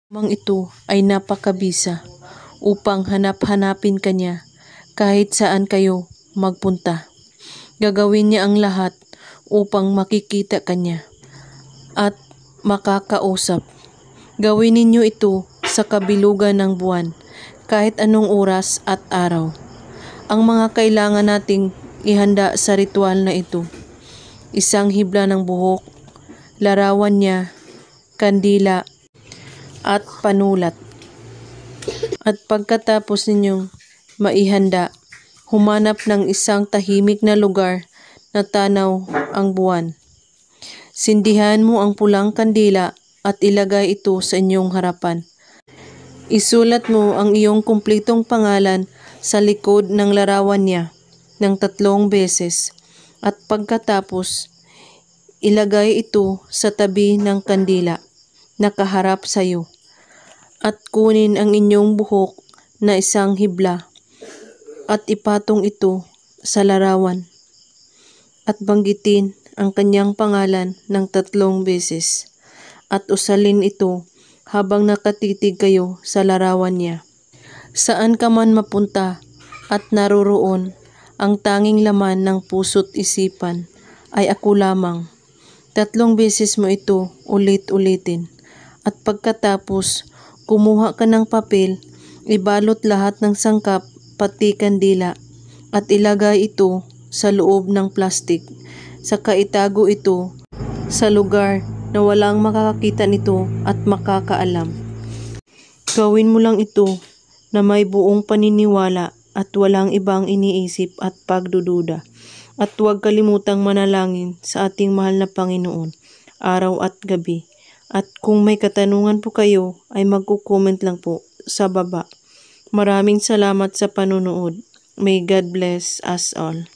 Mang ito ay napakabisa upang hanap-hanapin kanya kahit saan kayo magpunta. Gagawin niya ang lahat upang makikita kanya at makakausap. Gawin ninyo ito sa kabilugan ng buwan, kahit anong oras at araw. Ang mga kailangan nating ihanda sa ritual na ito: isang hibla ng buhok, larawan niya, kandila, at panulat. At pagkatapos ninyong maihanda, humanap ng isang tahimik na lugar na tanaw ang buwan. Sindihan mo ang pulang kandila at ilagay ito sa inyong harapan. Isulat mo ang iyong kumpletong pangalan sa likod ng larawan niya ng 3 beses at pagkatapos, ilagay ito sa tabi ng kandila, nakaharap sa iyo. At kunin ang inyong buhok na isang hibla at ipatong ito sa larawan at banggitin ang kanyang pangalan ng 3 beses at usalin ito habang nakatitig kayo sa larawan niya. Saan ka man mapunta at naroroon, ang tanging laman ng puso't isipan ay ako lamang. 3 beses mo ito ulit-ulitin at pagkatapos, kumuha ka ng papel, ibalot lahat ng sangkap pati kandila at ilagay ito sa loob ng plastik. Saka itago ito sa lugar na walang makakakita nito at makakaalam. Gawin mo lang ito na may buong paniniwala at walang ibang iniisip at pagdududa. At huwag kalimutang manalangin sa ating mahal na Panginoon, araw at gabi. At kung may katanungan po kayo, ay magko-comment lang po sa baba. Maraming salamat sa panonood. May God bless us all.